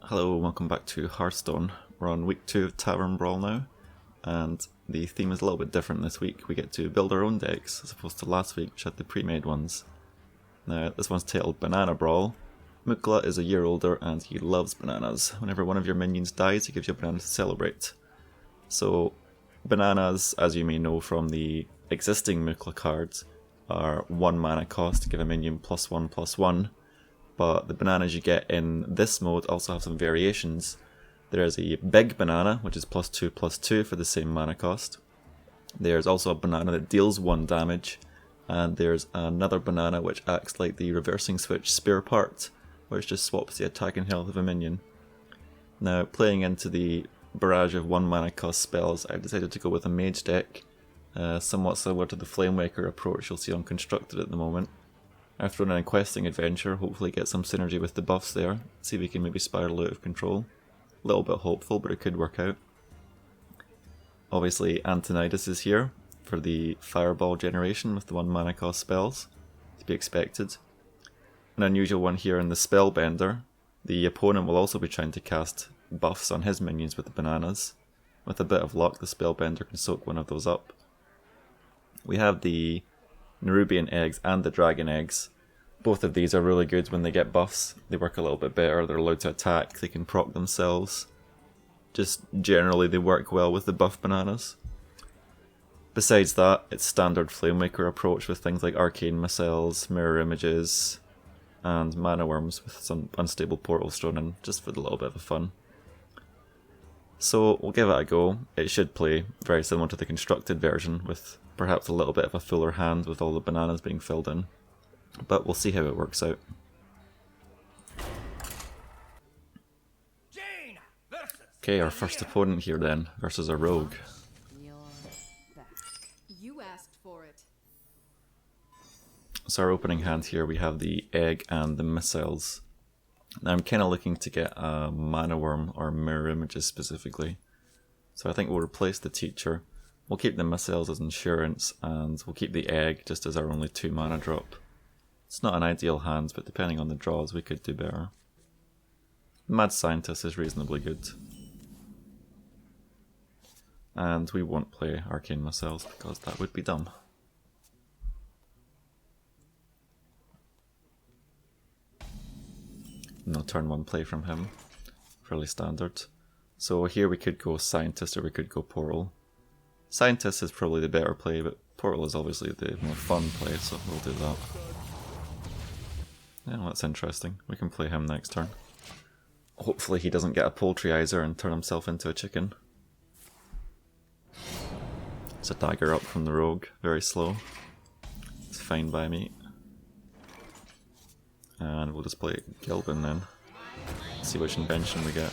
Hello, welcome back to Hearthstone. We're on week 2 of Tavern Brawl now, and the theme is a little bit different this week. We get to build our own decks, as opposed to last week, which had the pre-made ones. Now, this one's titled Banana Brawl. Mukla is a year older, and he loves bananas. Whenever one of your minions dies, he gives you a banana to celebrate. So, bananas, as you may know from the existing Mukla cards, are 1 mana cost to give a minion +1/+1. But the bananas you get in this mode also have some variations. There is a big banana, which is +2/+2 for the same mana cost. There's also a banana that deals 1 damage, and there's another banana which acts like the reversing switch spare part, which just swaps the attack and health of a minion. Now, playing into the barrage of 1 mana cost spells, I've decided to go with a mage deck, somewhat similar to the Flamewaker approach you'll see on Constructed at the moment. I've thrown in a questing adventure, hopefully get some synergy with the buffs there, see if we can maybe spiral out of control. A little bit hopeful, but it could work out. Obviously Antonidas is here for the fireball generation with the 1 mana cost spells, to be expected. An unusual one here in the Spellbender. The opponent will also be trying to cast buffs on his minions with the bananas. With a bit of luck, the Spellbender can soak one of those up. We have the Nerubian eggs and the dragon eggs. Both of these are really good when they get buffs. They work a little bit better, they're allowed to attack, they can proc themselves. Just generally they work well with the buff bananas. Besides that, it's standard Flamemaker approach with things like arcane missiles, mirror images, and mana worms with some unstable portals thrown in, just for a little bit of fun. So we'll give it a go. It should play very similar to the constructed version, with perhaps a little bit of a fuller hand with all the bananas being filled in. But we'll see how it works out. Okay, our first opponent here then, versus a rogue. You asked for it. So our opening hand here, we have the egg and the missiles. Now I'm kind of looking to get a mana worm or mirror images specifically. So I think we'll replace the teacher. We'll keep the missiles as insurance, and we'll keep the egg just as our only 2 mana drop. It's not an ideal hand, but depending on the draws we could do better. Mad Scientist is reasonably good. And we won't play Arcane Missiles because that would be dumb. No turn 1 play from him. Fairly standard. So here we could go Scientist or we could go Portal. Scientist is probably the better play, but Portal is obviously the more fun play, so we'll do that. Yeah, well, that's interesting. We can play him next turn. Hopefully he doesn't get a Poultryizer and turn himself into a chicken. It's a dagger up from the rogue, very slow. It's fine by me. And we'll just play Gilbin then. See which invention we get.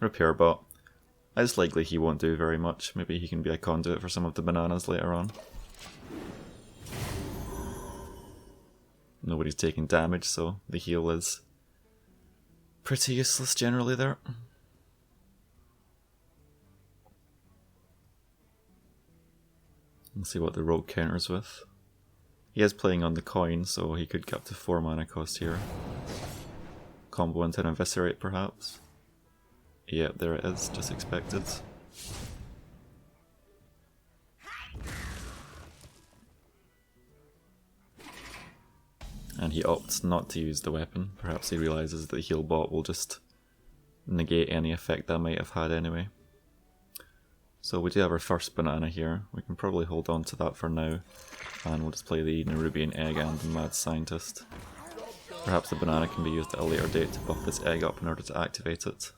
Repair bot. It's likely he won't do very much. Maybe he can be a conduit for some of the bananas later on. Nobody's taking damage, so the heal is pretty useless generally there. Let's see what the rogue counters with. He is playing on the coin, so he could get up to 4 mana cost here. Combo into an Eviscerate perhaps. Yep, there it is, just expected. And he opts not to use the weapon. Perhaps he realises that the heal bot will just negate any effect that might have had anyway. So we do have our first banana here. We can probably hold on to that for now. And we'll just play the Nerubian egg and the Mad Scientist. Perhaps the banana can be used at a later date to buff this egg up in order to activate it.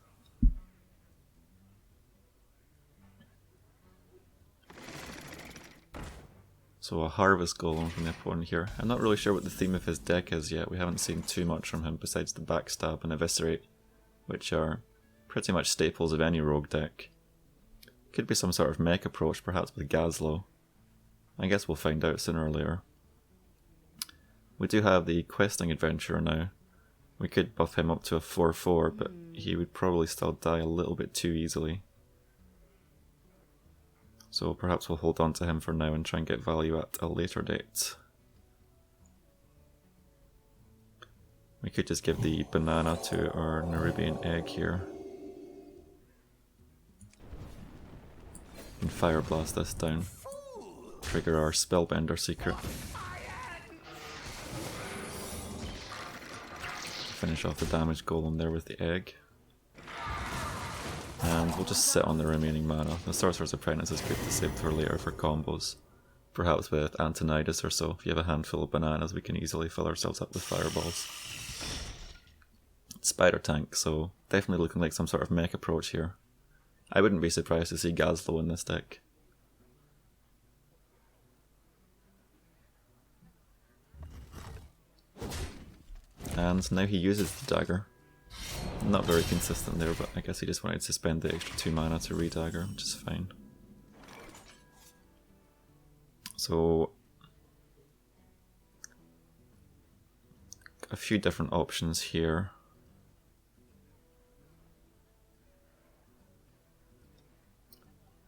So a Harvest Golem from the opponent here. I'm not really sure what the theme of his deck is yet. We haven't seen too much from him besides the Backstab and Eviscerate, which are pretty much staples of any rogue deck. Could be some sort of mech approach, perhaps with Gazlowe. I guess we'll find out sooner or later. We do have the Questing Adventurer now. We could buff him up to a 4/4, but he would probably still die a little bit too easily. So perhaps we'll hold on to him for now and try and get value at a later date. We could just give the banana to our Nerubian egg here. And Fire Blast this down. Trigger our Spellbender secret. Finish off the damage golem there with the egg. And we'll just sit on the remaining mana. The Sorcerer's Apprentice is good to save for later for combos. Perhaps with Antonidas or so. If you have a handful of bananas, we can easily fill ourselves up with fireballs. Spider tank, so definitely looking like some sort of mech approach here. I wouldn't be surprised to see Gazlo in this deck. And now he uses the dagger. Not very consistent there, but I guess he just wanted to spend the extra 2 mana to re-dagger, which is fine. So a few different options here.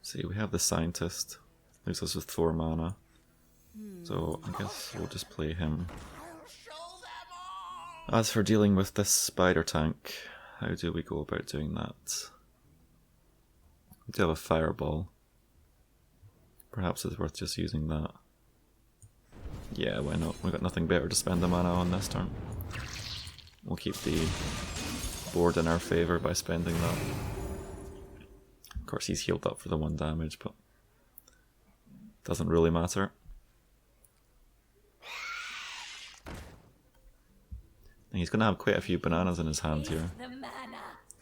See, we have the Scientist, leaves us with 4 mana, so I guess we'll just play him. As for dealing with this spider tank, how do we go about doing that? We do have a fireball. Perhaps it's worth just using that. Yeah, why not? We've got nothing better to spend the mana on this turn. We'll keep the board in our favour by spending that. Of course he's healed up for the 1 damage, but doesn't really matter. And he's going to have quite a few bananas in his hand here.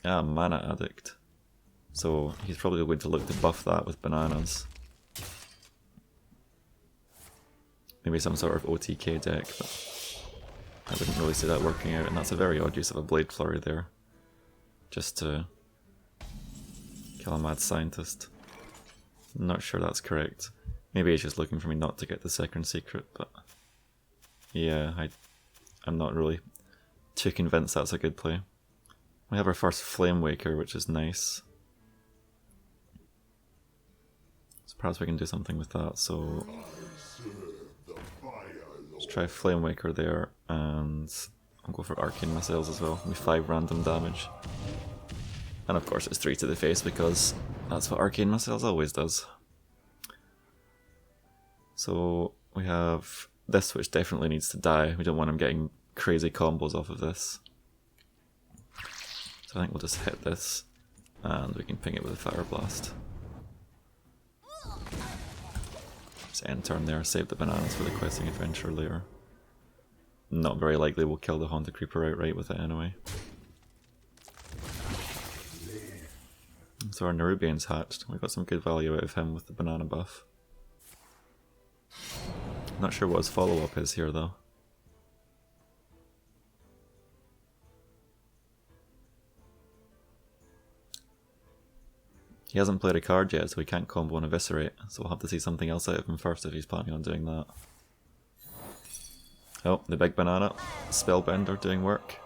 Ah, Mana Addict. So he's probably going to look to buff that with bananas. Maybe some sort of OTK deck, but I wouldn't really see that working out, and that's a very odd use of a Blade Flurry there. Just to kill a Mad Scientist. Not sure that's correct. Maybe he's just looking for me not to get the second secret, but yeah, I'm not really too convinced that's a good play. We have our first Flame Waker, which is nice. So perhaps we can do something with that, so let's try Flame Waker there, and I'll go for Arcane Missiles as well. Maybe 5 random damage. And of course it's 3 to the face because that's what Arcane Missiles always does. So we have this, which definitely needs to die. We don't want him getting crazy combos off of this. So I think we'll just hit this and we can ping it with a Fire Blast. Just end turn there, save the bananas for the questing adventure later. Not very likely we'll kill the Haunted Creeper outright with it anyway. So our Nerubian's hatched. We got some good value out of him with the banana buff. Not sure what his follow-up is here though. He hasn't played a card yet, so he can't combo and eviscerate, so we'll have to see something else out of him first if he's planning on doing that. Oh, the big banana. Spellbender doing work.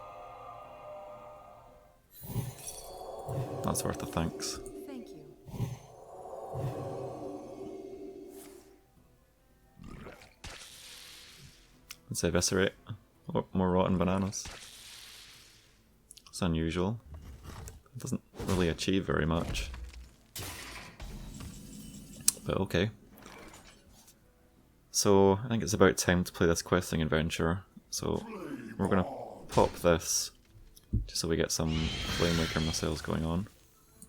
That's worth a thanks. Thank you. Let's eviscerate. Oh, more rotten bananas. It's unusual. It doesn't really achieve very much. But okay. So I think it's about time to play this questing adventure. So we're gonna pop this just so we get some Flame Waker missiles going on.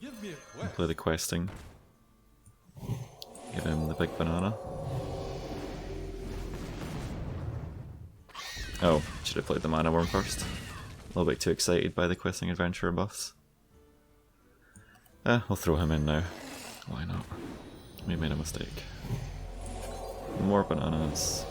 And play the questing. Give him the big banana. Oh, should have played the Mana Worm first. A little bit too excited by the questing adventure buffs. We'll throw him in now. Why not? We made a mistake. More bananas.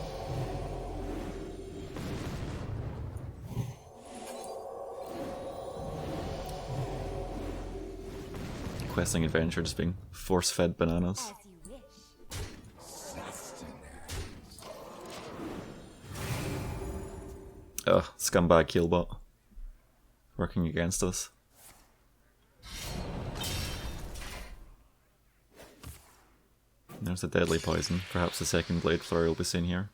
Questing adventure just being force-fed bananas. Ugh, scumbag Keelbot. Working against us. There's a deadly poison. Perhaps the second Blade Flurry will be seen here.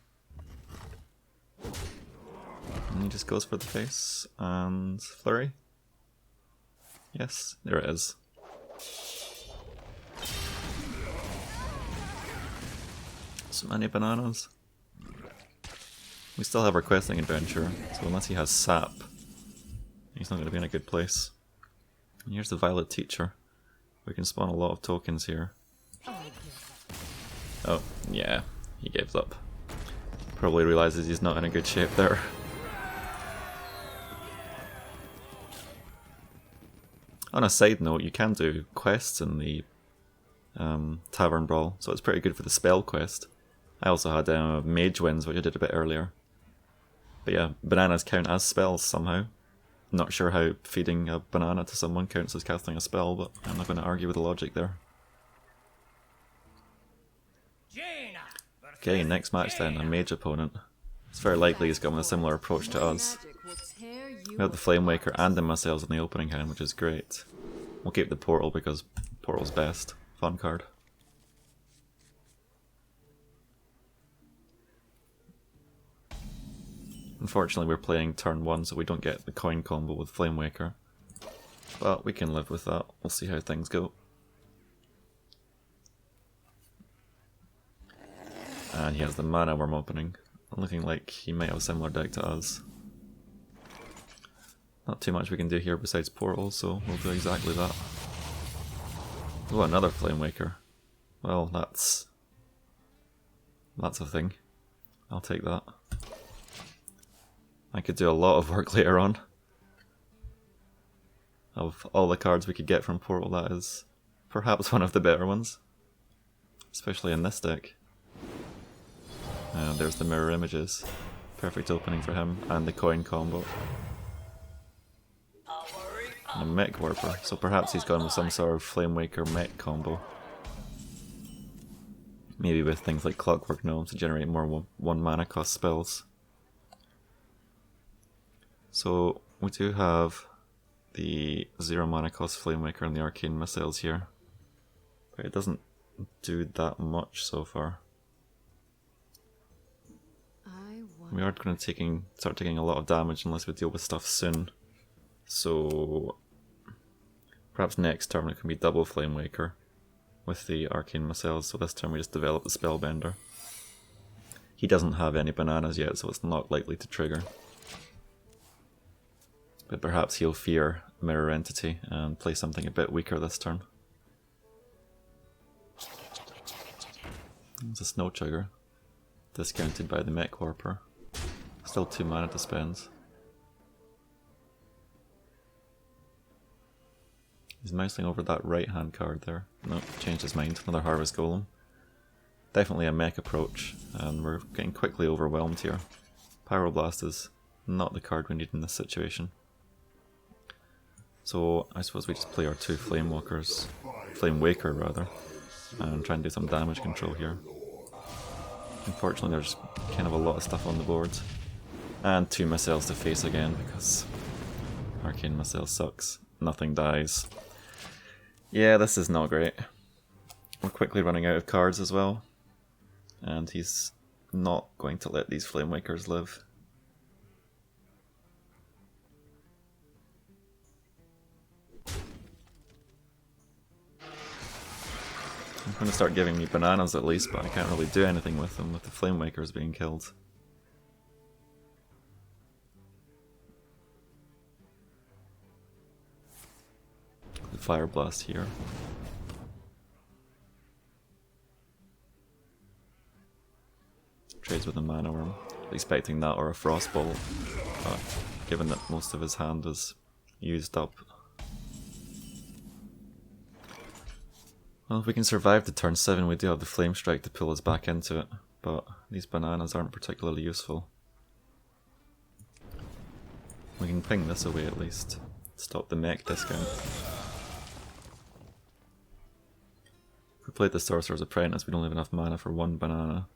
And he just goes for the face and flurry. Yes, there it is. So many bananas. We still have our questing adventure, so unless he has sap, he's not going to be in a good place. And here's the Violet Teacher. We can spawn a lot of tokens here. Oh, yeah, he gives up. Probably realizes he's not in a good shape there. On a side note, you can do quests in the Tavern Brawl, so it's pretty good for the spell quest. I also had Mage Winds, which I did a bit earlier. But yeah, bananas count as spells somehow. Not sure how feeding a banana to someone counts as casting a spell, but I'm not going to argue with the logic there. Okay, next match then, a mage opponent. It's very likely he's got a similar approach to us. We have the Flame Waker and the Missiles in the opening hand, which is great. We'll keep the Portal because Portal's best. Fun card. Unfortunately we're playing turn 1, so we don't get the coin combo with Flame Waker. But we can live with that. We'll see how things go. And he has the Mana Worm opening. Looking like he might have a similar deck to us. Not too much we can do here besides Portal, so we'll do exactly that. Oh, another Flame Waker. Well, that's a thing. I'll take that. I could do a lot of work later on. Of all the cards we could get from Portal, that is perhaps one of the better ones. Especially in this deck. There's the Mirror Images. Perfect opening for him, and the coin combo. And a Mech Warper, so perhaps he's gone with some sort of Flame Waker Mech combo. Maybe with things like Clockwork Gnomes to generate more 1 mana cost spells. So we do have the 0 mana cost Flame Waker and the Arcane Missiles here. But it doesn't do that much so far. We are going to start taking a lot of damage unless we deal with stuff soon. So perhaps next turn it can be double Flame Waker with the Arcane Missiles, so this turn we just develop the Spellbender. He doesn't have any bananas yet, so it's not likely to trigger. But perhaps he'll fear Mirror Entity and play something a bit weaker this turn. It's a Snow Trigger, discounted by the Mech Warper. Still 2 mana to spend. He's mousing over that right hand card there. Nope, changed his mind. Another Harvest Golem. Definitely a mech approach, and we're getting quickly overwhelmed here. Pyroblast is not the card we need in this situation. So I suppose we just play our 2 Flame Walkers, Flame Waker rather, and try and do some damage control here. Unfortunately there's kind of a lot of stuff on the board. And 2 Missiles to face again because Arcane Missile sucks. Nothing dies. Yeah, this is not great. We're quickly running out of cards as well. And he's not going to let these Flame Wakers live. I'm going to start giving me bananas at least, but I can't really do anything with them with the Flame Wakers being killed. The Fire Blast here. Trades with a Mana Worm. Expecting that or a Frostbolt, but given that most of his hand is used up. Well, if we can survive to turn 7, we do have the Flame Strike to pull us back into it, but these bananas aren't particularly useful. We can ping this away at least. Stop the mech discount. If we played the Sorcerer's Apprentice, we don't have enough mana for 1 banana.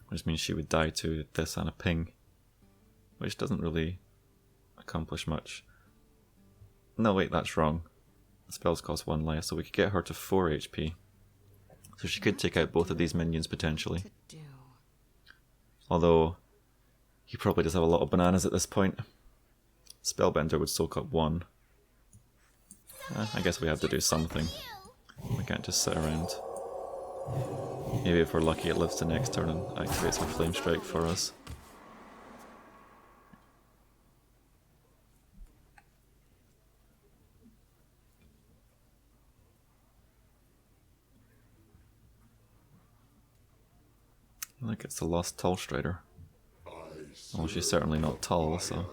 Which means she would die to this and a ping. Which doesn't really accomplish much. No wait, that's wrong. The spells cost 1 life, so we could get her to 4 HP. So she could take out both of these minions potentially. Although He probably does have a lot of bananas at this point. Spellbender would soak up 1. I guess we have to do something. We can't just sit around. Maybe if we're lucky it lives to next turn and activates a Flame Strike for us. I think it's the Lost Tall Strider. Well, she's certainly not tall, so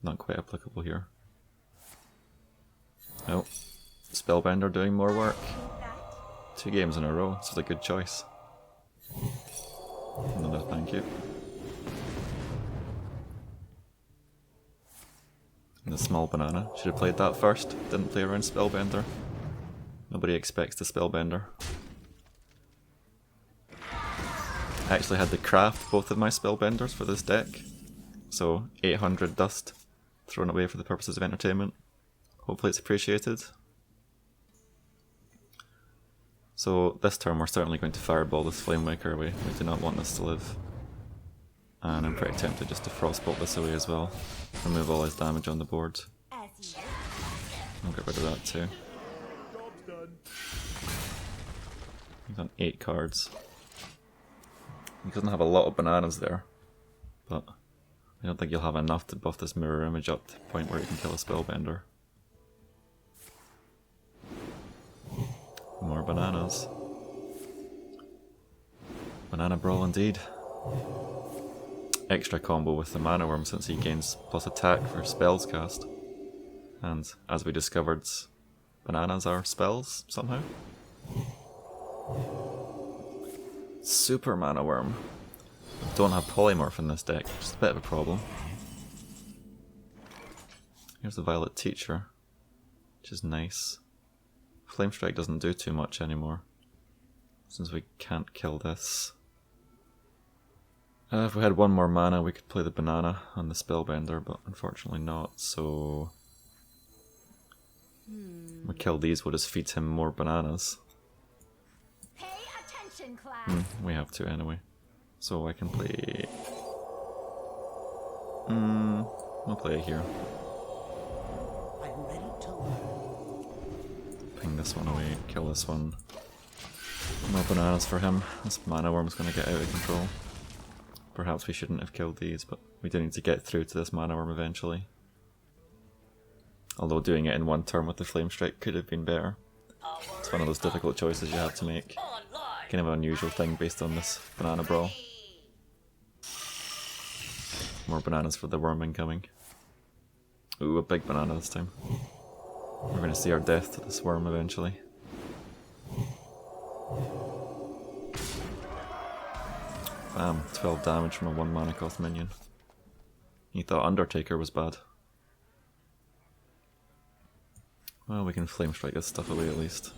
not quite applicable here. Oh, Spellbender doing more work. 2 games in a row, this is a good choice. Another thank you. And the small banana. Should have played that first. Didn't play around Spellbender. Nobody expects the Spellbender. I actually had to craft both of my Spellbenders for this deck. So 800 dust thrown away for the purposes of entertainment. Hopefully it's appreciated. So this turn we're certainly going to fireball this Flamewaker away. We do not want this to live. And I'm pretty tempted just to frostbolt this away as well. Remove all his damage on the board. I'll get rid of that too. He's on 8 cards. He doesn't have a lot of bananas there, but I don't think you'll have enough to buff this mirror image up to the point where you can kill a Spellbender. More bananas. Banana Brawl indeed. Extra combo with the Mana Worm since he gains plus attack for spells cast. And as we discovered, bananas are spells somehow. Super Mana Worm. Don't have Polymorph in this deck, which is a bit of a problem. Here's the Violet Teacher, which is nice. Flame Strike doesn't do too much anymore, since we can't kill this. If we had 1 more mana we could play the banana on the Spellbender, but unfortunately not, so... we kill these, we'll just feed him more bananas. We have to anyway. So I can play... I'll play it here. Ping this one away, kill this one. No bananas for him. This Mana Worm's going to get out of control. Perhaps we shouldn't have killed these, but we do need to get through to this Mana Worm eventually. Although doing it in 1 turn with the Flame Strike could have been better. It's one of those difficult choices you have to make. Kind of an unusual thing based on this Banana Brawl. More bananas for the worm incoming. Ooh, a big banana this time. We're going to see our death to this worm eventually. Bam, 12 damage from a 1 mana cost minion. You thought Undertaker was bad. Well, we can Flame Strike this stuff away at least.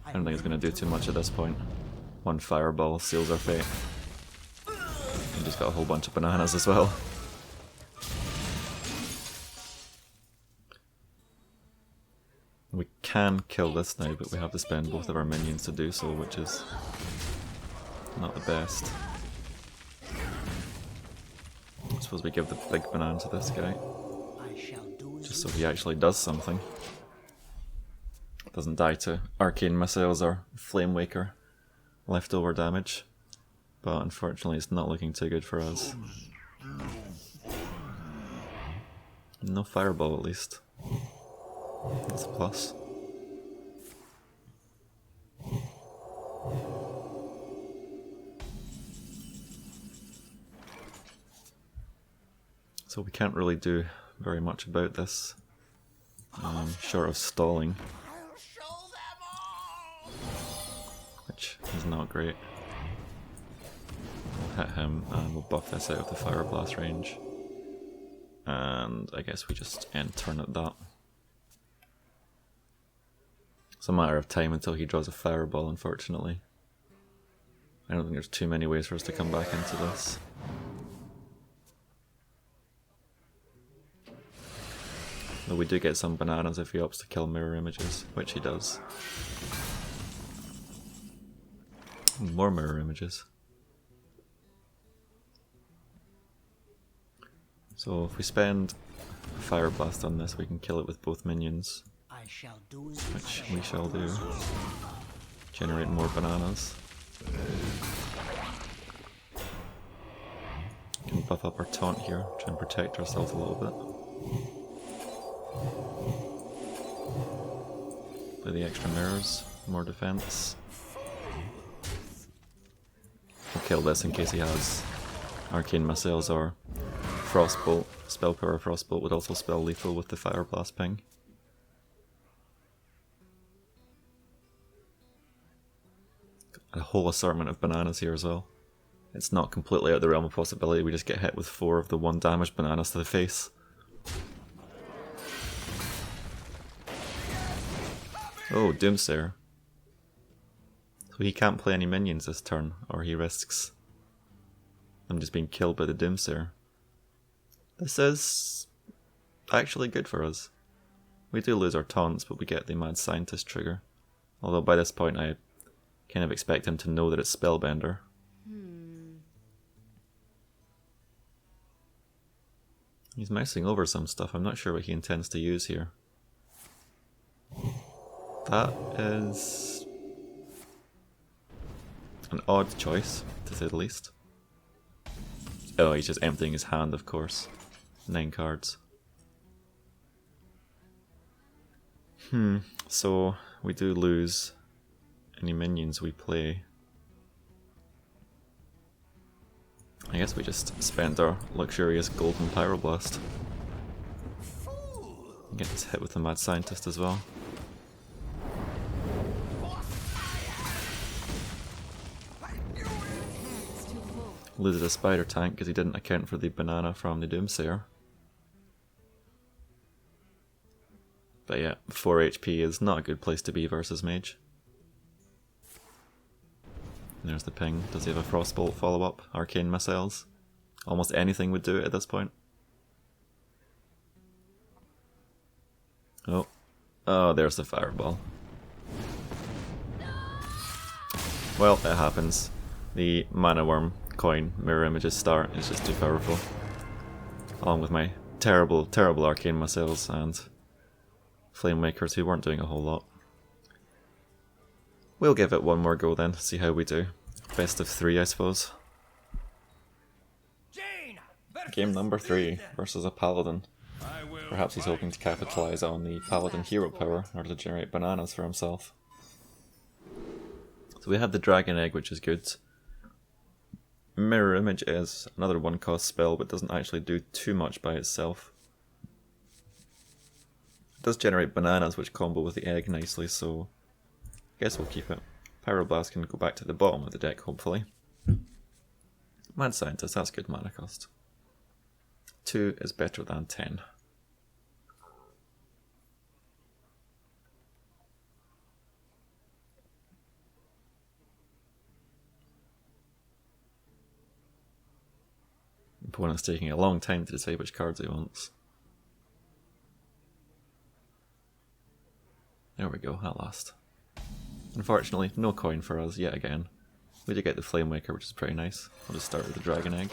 I don't think it's going to do too much at this point. 1 fireball seals our fate. We just got a whole bunch of bananas as well. We can kill this now, but we have to spend both of our minions to do so, which is not the best. I suppose we give the big banana to this guy, just so he actually does something. Doesn't die to arcane missiles or Flamewaker leftover damage, but unfortunately it's not looking too good for us. No fireball at least. That's a plus. So we can't really do very much about this, short of stalling, which is not great. We'll hit him and we'll buff this out of the Fire Blast range, and I guess we just end turn at that. It's a matter of time until he draws a Fireball, unfortunately. I don't think there's too many ways for us to come back into this. Though we do get some bananas if he opts to kill mirror images, which he does. More mirror images. So if we spend Fire Blast on this, we can kill it with both minions, which we shall do. Generate more bananas. We can buff up our taunt here, try and protect ourselves a little bit. Play the extra mirrors, more defense. We'll kill this in case he has arcane missiles or frostbolt. Spell power frostbolt would also spell lethal with the fire blast ping. Got a whole assortment of bananas here as well. It's not completely out of the realm of possibility, we just get hit with 4 of the 1 damage bananas to the face. Oh, Doomsayer. So he can't play any minions this turn, or he risks them just being killed by the Doomsayer. This is actually good for us. We do lose our taunts, but we get the Mad Scientist trigger. Although by this point I kind of expect him to know that it's Spellbender. He's mousing over some stuff, I'm not sure what he intends to use here. That is an odd choice, to say the least. Oh, he's just emptying his hand, of course. 9 cards. So we do lose any minions we play. I guess we just spend our luxurious golden pyroblast. Get this hit with the Mad Scientist as well. Loses a spider tank because he didn't account for the banana from the Doomsayer. But yeah, 4 HP is not a good place to be versus mage. And there's the ping. Does he have a frostbolt follow-up? Arcane missiles? Almost anything would do it at this point. Oh. Oh, there's the fireball. Well, it happens. The Mana Worm coin mirror images start is just too powerful. Along with my terrible, terrible arcane missiles and flame makers who weren't doing a whole lot. We'll give it one more go then, see how we do. Best of 3, I suppose. Game number 3 versus a paladin. Perhaps he's hoping to capitalise on the paladin hero power in order to generate bananas for himself. So we have the dragon egg, which is good. Mirror image is another 1-cost spell, but doesn't actually do too much by itself. It does generate bananas, which combo with the egg nicely, so I guess we'll keep it. Pyroblast can go back to the bottom of the deck, hopefully. Mad Scientist, that's good mana cost. 2 is better than 10. Opponent's taking a long time to decide which cards he wants. There we go, at last. Unfortunately, no coin for us yet again. We do get the Flame Waker, which is pretty nice. I'll just start with the Dragon Egg.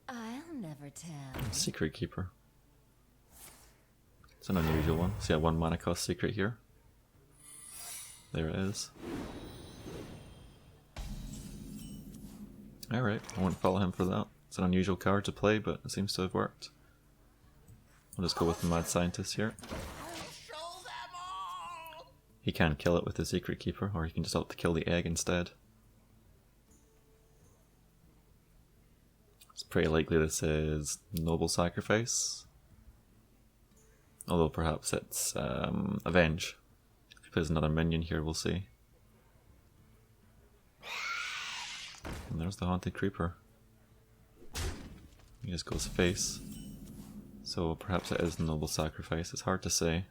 I'll never tell. Secret Keeper. It's an unusual one. See a 1 mana cost secret here. There it is. Alright, I won't follow him for that. It's an unusual card to play, but it seems to have worked. We'll just go with the Mad Scientist here. He can kill it with the Secret Keeper, or he can just opt to kill the egg instead. It's pretty likely this is Noble Sacrifice. Although perhaps it's Avenge. If he plays another minion here, we'll see. And there's the Haunted Creeper. He just goes face. So perhaps it is Noble Sacrifice, it's hard to say.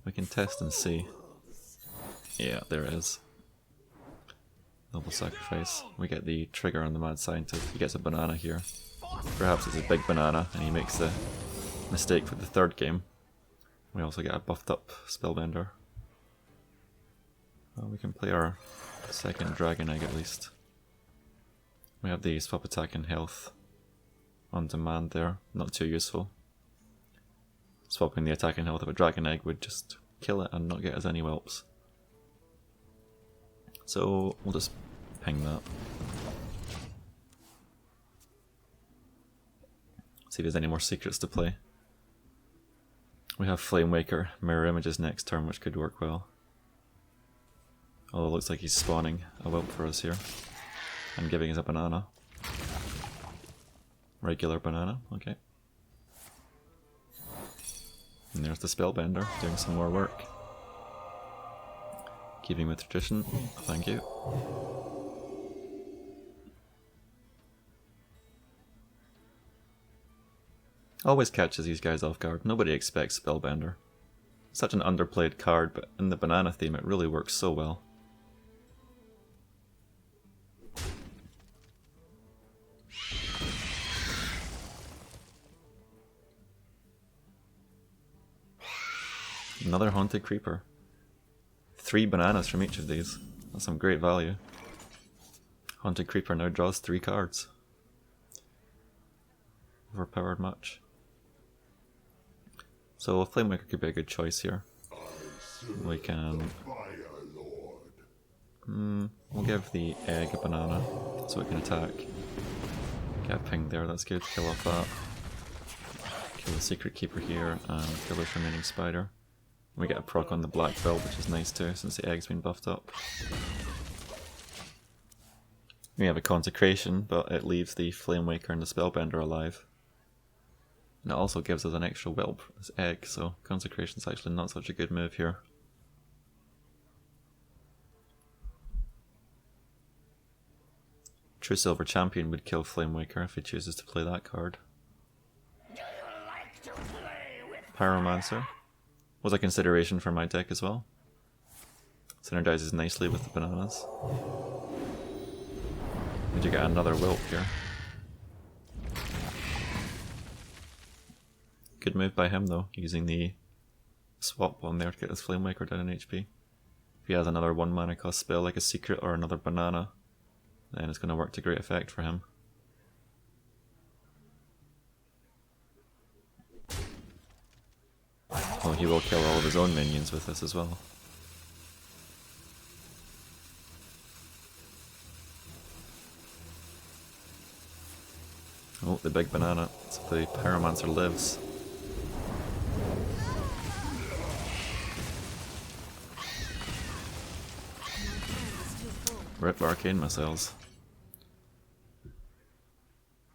We can test and see. Yeah, there it is. Noble Sacrifice. We get the trigger on the Mad Scientist. He gets a banana here. Perhaps it's a big banana and he makes the mistake for the 3rd game. We also get a buffed up Spellbender. we can play our second dragon egg at least. We have the swap attack and health on demand there, not too useful. Swapping the attack and health of a dragon egg would just kill it and not get us any whelps. So we'll just ping that. See if there's any more secrets to play. We have Flame Waker, Mirror Images next turn, which could work well. Although it looks like he's spawning a whelp for us here. And giving us a banana. Regular banana, okay. And there's the Spellbender, doing some more work. Keeping with tradition, thank you. Always catches these guys off guard, nobody expects Spellbender. Such an underplayed card, but in the banana theme it really works so well. Another Haunted Creeper. 3 bananas from each of these. That's some great value. Haunted Creeper now draws 3 cards. Overpowered much. So Flamemaker could be a good choice here. We can... we'll give the egg a banana so it can attack. Get a ping there, that's good. Kill off that. Kill the Secret Keeper here and kill this remaining spider. We get a proc on the black belt, which is nice too, since the egg's been buffed up. We have a Consecration, but it leaves the Flamewaker and the Spellbender alive. And it also gives us an extra whelp, this egg, so Consecration's actually not such a good move here. True Silver Champion would kill Flamewaker if he chooses to play that card. Pyromancer was a consideration for my deck as well. Synergizes nicely with the bananas. And you get another whelp here. Good move by him though, using the swap one there to get his Flamemaker down in HP. If he has another 1 mana cost spell like a secret or another banana, then it's going to work to great effect for him. Well, he will kill all of his own minions with this as well. Oh, the big banana. So the Pyromancer lives. Rip Arcane Missiles.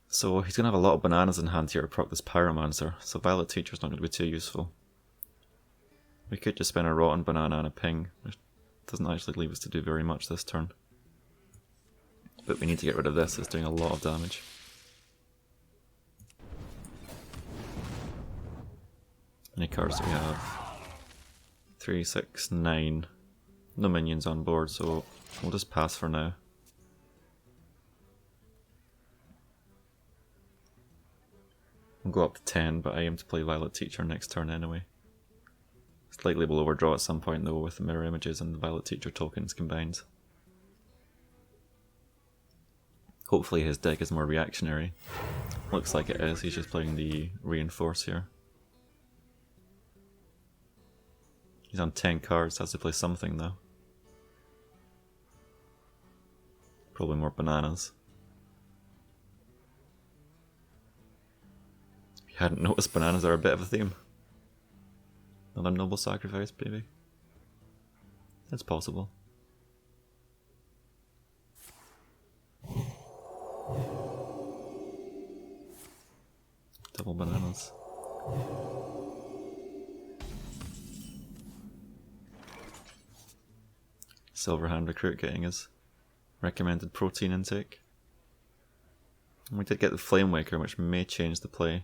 So he's going to have a lot of bananas in hand here to proc this Pyromancer, so Violet Teacher's not going to be too useful. We could just spend a Rotten Banana and a ping, which doesn't actually leave us to do very much this turn. But we need to get rid of this, it's doing a lot of damage. Any cards do we have? 3, 6, 9. No minions on board, so we'll just pass for now. We'll go up to 10, but I aim to play Violet Teacher next turn anyway. Slightly will overdraw at some point though with the Mirror Images and the Violet Teacher tokens combined. Hopefully his deck is more reactionary. Looks like it is, he's just playing the Reinforce here. He's on 10 cards, has to play something though. Probably more bananas. If you hadn't noticed, bananas are a bit of a theme. Another Noble Sacrifice, maybe? It's possible. Double bananas. Silverhand Recruit getting his recommended protein intake. And we did get the Flamewaker, which may change the play.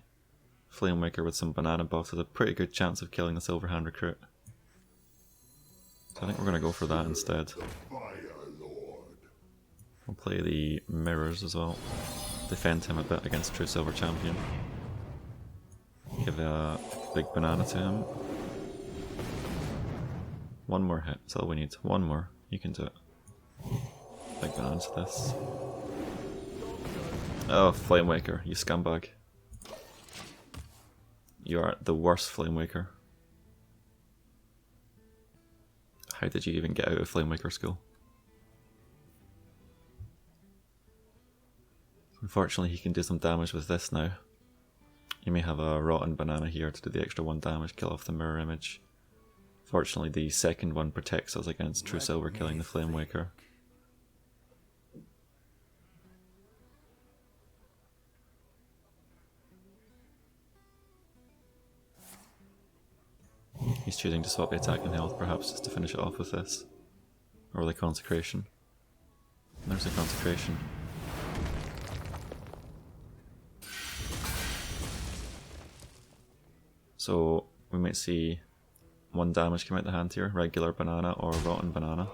Flamewaker with some banana buffs has a pretty good chance of killing the Silverhand Recruit. So I think we're going to go for that instead. We'll play the Mirrors as well. Defend him a bit against True Silver Champion. Give a big banana to him. One more hit, that's all we need. One more. You can do it. Big banana to this. Oh, Flame Waker, you scumbag. You are the worst Flame Waker. How did you even get out of Flame Waker school? Unfortunately, he can do some damage with this now. You may have a rotten banana here to do the extra 1 damage, kill off the mirror image. Fortunately, the second one protects us against True Silver killing the Flame Waker. He's choosing to swap the attack and health, perhaps just to finish it off with this. Or the Consecration. There's the Consecration. So we might see 1 damage come out the hand here, regular banana or rotten banana.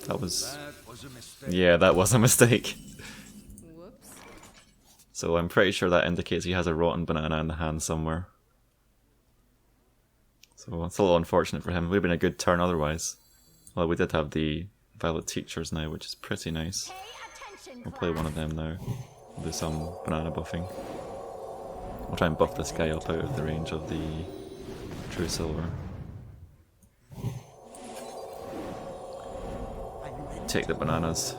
That was a mistake. Yeah, that was a mistake. Whoops. So I'm pretty sure that indicates he has a rotten banana in the hand somewhere. So it's a little unfortunate for him. It would have been a good turn otherwise. Well, we did have the Violet Teachers now, which is pretty nice. We'll play one of them now. We'll do some banana buffing. We'll try and buff this guy up out of the range of the True Silver. Take the bananas.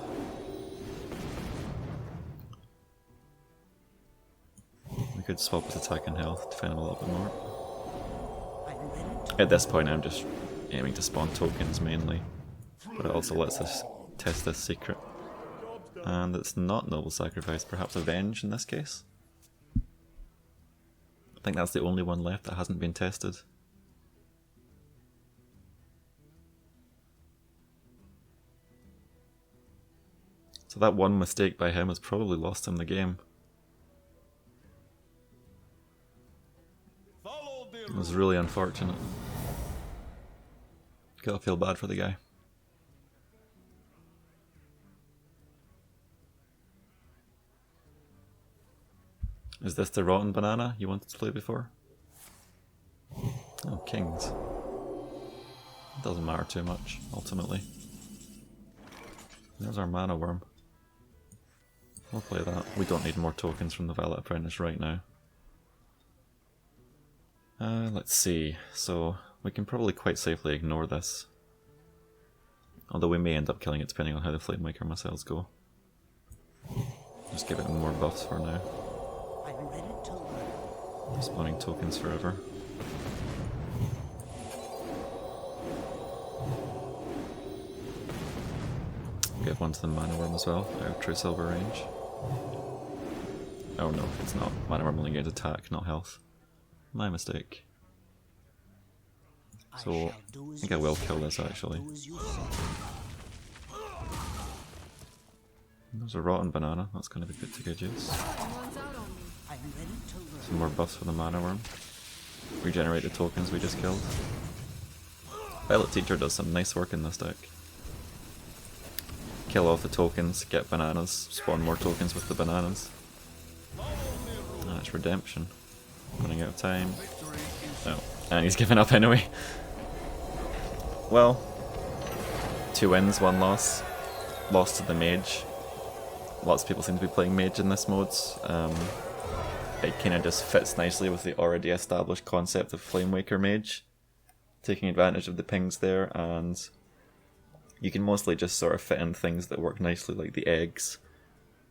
We could swap his attack and health, defend him a little bit more. At this point I'm just aiming to spawn tokens mainly, but it also lets us test this secret. And it's not Noble Sacrifice, perhaps Avenge in this case. I think that's the only one left that hasn't been tested. So that one mistake by him has probably lost him the game. It was really unfortunate. Gotta feel bad for the guy. Is this the rotten banana you wanted to play before? Oh, kings. It doesn't matter too much, ultimately. There's our mana worm. We'll play that. We don't need more tokens from the Violet Apprentice right now. Let's see. So, we can probably quite safely ignore this. Although we may end up killing it depending on how the Flame Waker missiles go. Just give it more buffs for now. Spawning tokens forever. Give one to the Mana Worm as well, out of True Silver range. Oh no, it's not. Mana Worm only gains attack, not health. My mistake. So, I think I will kill this actually. There's a rotten banana, that's going to be good to good use. Some more buffs for the Mana Worm. Regenerate the tokens we just killed. Violet Teacher does some nice work in this deck. Kill off the tokens, get bananas, spawn more tokens with the bananas. That's redemption. Running out of time. No. And he's given up anyway. Well, 2 wins, 1 loss. Lost to the mage. Lots of people seem to be playing mage in this mode. It kind of just fits nicely with the already established concept of Flame Waker mage. Taking advantage of the pings there, and you can mostly just sort of fit in things that work nicely, like the eggs.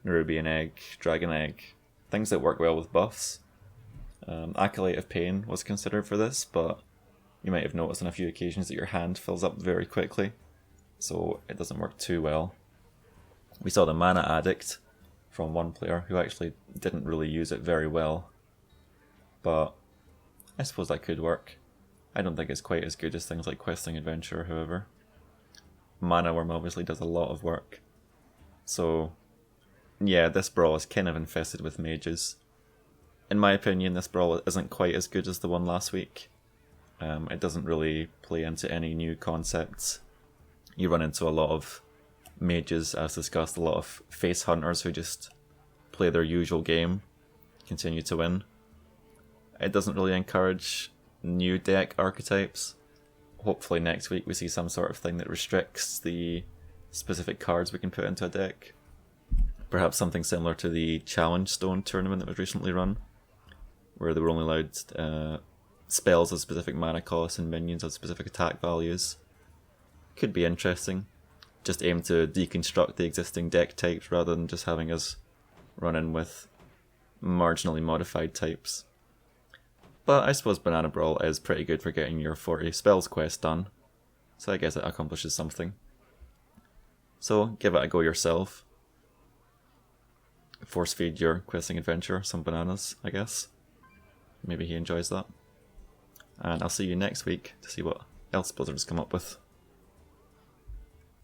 Nerubian egg, dragon egg. Things that work well with buffs. Acolyte of Pain was considered for this, but you might have noticed on a few occasions that your hand fills up very quickly, so it doesn't work too well. We saw the Mana Addict from one player who actually didn't really use it very well, but I suppose that could work. I don't think it's quite as good as things like Questing Adventure, however. Mana Worm obviously does a lot of work, so yeah, this brawl is kind of infested with mages. In my opinion, this brawl isn't quite as good as the one last week. It doesn't really play into any new concepts. You run into a lot of mages, as discussed, a lot of face hunters who just play their usual game, continue to win. It doesn't really encourage new deck archetypes. Hopefully next week we see some sort of thing that restricts the specific cards we can put into a deck. Perhaps something similar to the Challenge Stone tournament that was recently run, where they were only allowed spells of specific mana cost and minions of specific attack values. Could be interesting. Just aim to deconstruct the existing deck types rather than just having us run in with marginally modified types. But I suppose Banana Brawl is pretty good for getting your 40 spells quest done, so I guess it accomplishes something. So give it a go yourself. Force feed your questing adventure some bananas, I guess. Maybe he enjoys that. And I'll see you next week to see what else Blizzard's come up with.